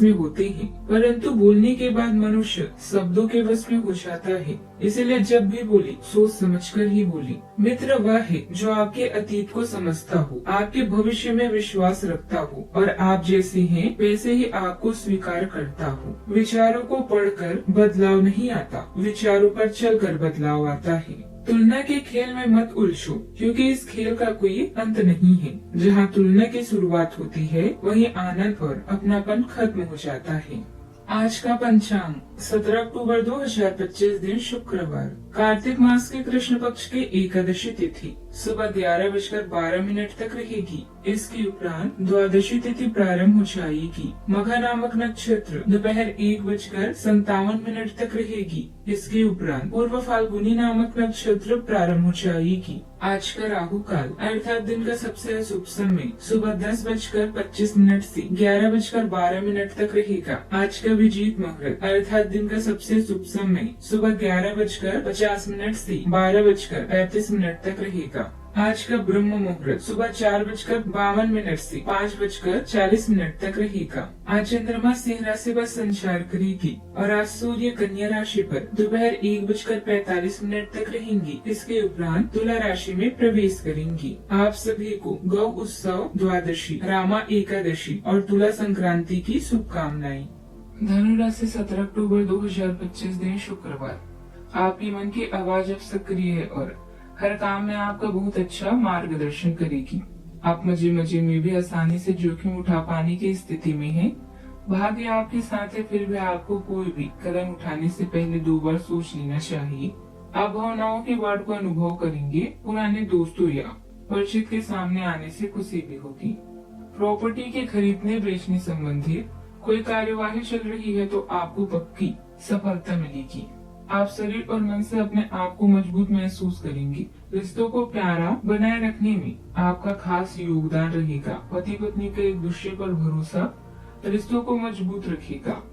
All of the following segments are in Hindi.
में होते हैं, परंतु बोलने के बाद मनुष्य शब्दों के वश में हो जाता है। इसलिए जब भी बोले सोच समझकर ही बोले। मित्र वह है जो आपके अतीत को समझता हो, आपके भविष्य में विश्वास रखता हो और आप जैसे हैं वैसे ही आपको स्वीकार करता हो। विचारों को पढ़कर बदलाव नहीं आता, विचारों पर चलकर बदलाव आता है। तुलना के खेल में मत उलझो, क्योंकि इस खेल का कोई अंत नहीं है। जहाँ तुलना की शुरुआत होती है वहीं आनंद और अपनापन खत्म हो जाता है। आज का पंचांग 17 अक्टूबर 2025 दिन शुक्रवार, कार्तिक मास के कृष्ण पक्ष की एकादशी तिथि सुबह 11:12 तक रहेगी। इसके उपरांत द्वादशी तिथि प्रारंभ हो जाएगी। मघा नामक नक्षत्र दोपहर 1:57 तक रहेगी। इसके उपरांत पूर्व फाल्गुनी नामक नक्षत्र प्रारंभ हो जाएगी। आज का राहु काल अर्थात दिन का सबसे अशुभ समय सुबह 10:25 से 11:12 तक रहेगा। आज का विजीत मुहूर्त अर्थात दिन का सबसे शुभ समय सुबह 11:50 से 12:35 तक रहेगा। आज का ब्रह्म मुहूर्त सुबह 4:52 से 5:40 तक रहेगा। आज चंद्रमा सिंह राशि पर संचार करेगी और आज सूर्य कन्या राशि पर दोपहर 1:45 तक रहेंगी। इसके उपरांत तुला राशि में प्रवेश करेंगी। आप सभी को गौ उत्सव, द्वादशी, रामा एकादशी और तुला संक्रांति की शुभकामनाएं। धनु राशि 17 अक्टूबर 2025 दिन शुक्रवार, आपकी मन की आवाज अब सक्रिय है और हर काम में आपका बहुत अच्छा मार्गदर्शन करेगी। आप मजे मजे में भी आसानी से जोखिम उठा पाने की स्थिति में हैं। भाग्य आपके साथ है, फिर भी आपको कोई भी कदम उठाने से पहले 2 बार सोच लेना चाहिए। आप भावनाओं की बाढ़ को अनुभव करेंगे। पुराने दोस्तों या परिचित के सामने आने से खुशी भी होगी। प्रॉपर्टी के खरीदने बेचने संबंधी कोई कार्यवाही चल रही है तो आपको पक्की सफलता मिलेगी। आप शरीर और मन से अपने आप को मजबूत महसूस करेंगे। रिश्तों को प्यारा बनाए रखने में आपका खास योगदान रहेगा। पति पत्नी का एक दूसरे पर भरोसा रिश्तों को मजबूत रखेगा।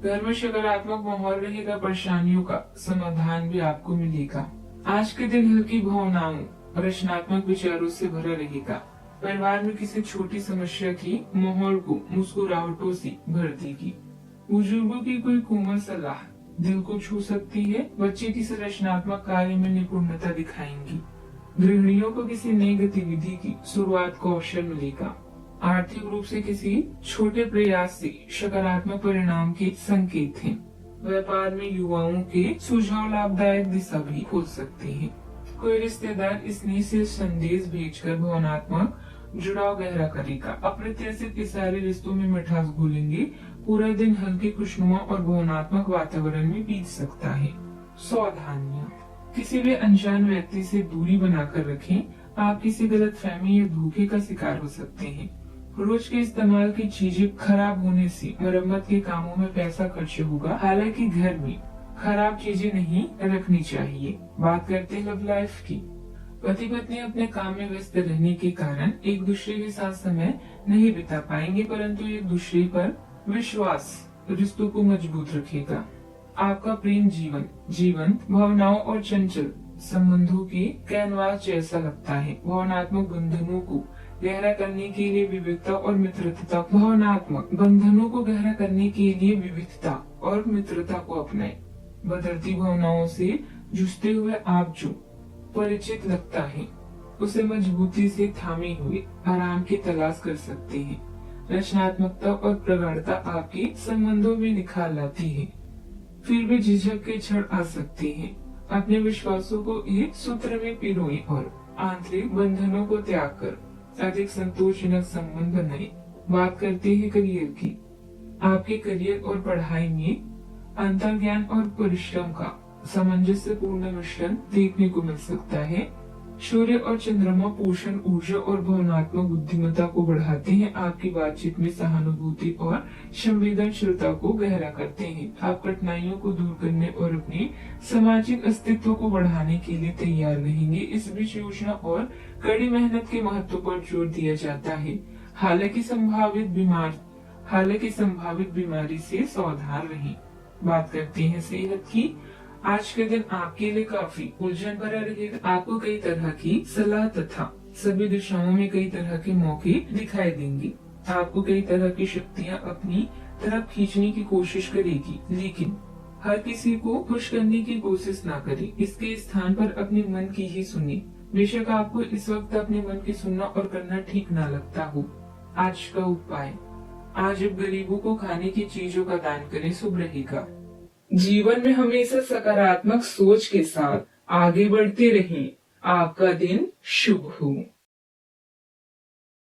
घर में सकारात्मक माहौल रहेगा। परेशानियों का समाधान भी आपको मिलेगा। आज के दिन हल्की भावनाओं और रचनात्मक विचारों से भरा रहेगा। परिवार में किसी छोटी समस्या की माहौल को मुस्कुराहटों से भर देगी। बुजुर्गों की कोई कोमल सलाह दिल को छू सकती है। बच्चे किसी रचनात्मक कार्य में निपुणता दिखाएंगी। गृहिणियों को किसी नई गतिविधि की शुरुआत का अवसर मिलेगा। आर्थिक रूप से किसी छोटे प्रयास से सकारात्मक परिणाम के संकेत हैं। व्यापार में युवाओं के सुझाव लाभदायक दिशा भी खोल सकते हैं। कोई रिश्तेदार स्नेह से संदेश भेजकर भावनात्मक जुड़ाव गहरा करेगा। अप्रत्याशित के सारे रिश्तों में मिठास घोलेंगे। पूरा दिन हल्के खुशनुमा और भावनात्मक वातावरण में बीत सकता है। सावधानियां, किसी भी अनजान व्यक्ति से दूरी बनाकर रखें। आप किसी गलतफहमी या धोखे का शिकार हो सकते हैं। रोज के इस्तेमाल की चीजें खराब होने से मरम्मत के कामों में पैसा खर्च होगा। हालांकि घर में खराब चीजें नहीं रखनी चाहिए। बात करते हैं लव लाइफ की। पति पत्नी अपने काम में व्यस्त रहने के कारण एक दूसरे के साथ समय नहीं बिता पाएंगे, परंतु एक दूसरे पर विश्वास रिश्तों को मजबूत रखेगा। आपका प्रेम जीवन जीवंत भावनाओं और चंचल संबंधों के कैनवास जैसा लगता है। भावनात्मक बंधनों को गहरा करने के लिए विविधता और मित्रता भावनात्मक बंधनों को गहरा करने के लिए विविधता और मित्रता को अपनाएं। बदलती भावनाओं से जूझते हुए आप जो परिचित लगता है उसे मजबूती से थामे हुए आराम की तलाश कर सकते हैं। रचनात्मकता और प्रगाढ़ता आपके संबंधों में निखार लाती है। फिर भी झिझक के क्षण आ सकते हैं। अपने विश्वासों को एक सूत्र में पिरोएं और आंतरिक बंधनों को त्याग कर अधिक संतोषजनक संबंध बनाएं। बात करते हैं करियर की। आपके करियर और पढ़ाई में अंतर्ज्ञान और परिश्रम का सामंजस्यपूर्ण मिश्रण देखने को मिल सकता है। सूर्य और चंद्रमा पोषण, ऊर्जा और भावनात्मक बुद्धिमत्ता को बढ़ाते हैं। आपकी बातचीत में सहानुभूति और संवेदनशीलता को गहरा करते हैं। आप कठिनाइयों को दूर करने और अपने सामाजिक अस्तित्व को बढ़ाने के लिए तैयार रहेंगे। इस बीच योजना और कड़ी मेहनत के महत्व पर जोर दिया जाता है। हालांकि संभावित बीमारी से सावधान रहें। बात करते हैं सेहत की। आज के दिन आपके लिए काफी उलझन भरा रहेगा। आपको कई तरह की सलाह तथा सभी दिशाओं में कई तरह के मौके दिखाई देंगे। आपको कई तरह की शक्तियां अपनी तरफ खींचने की कोशिश करेगी, लेकिन हर किसी को खुश करने की कोशिश ना करें। इसके स्थान पर अपने मन की ही सुने। बेशक आपको इस वक्त अपने मन की सुनना और करना ठीक ना लगता हो। आज का उपाय, आज अब गरीबों को खाने की चीजों का दान करें, शुभ रहेगा। जीवन में हमेशा सकारात्मक सोच के साथ आगे बढ़ते रहें। आपका दिन शुभ हो।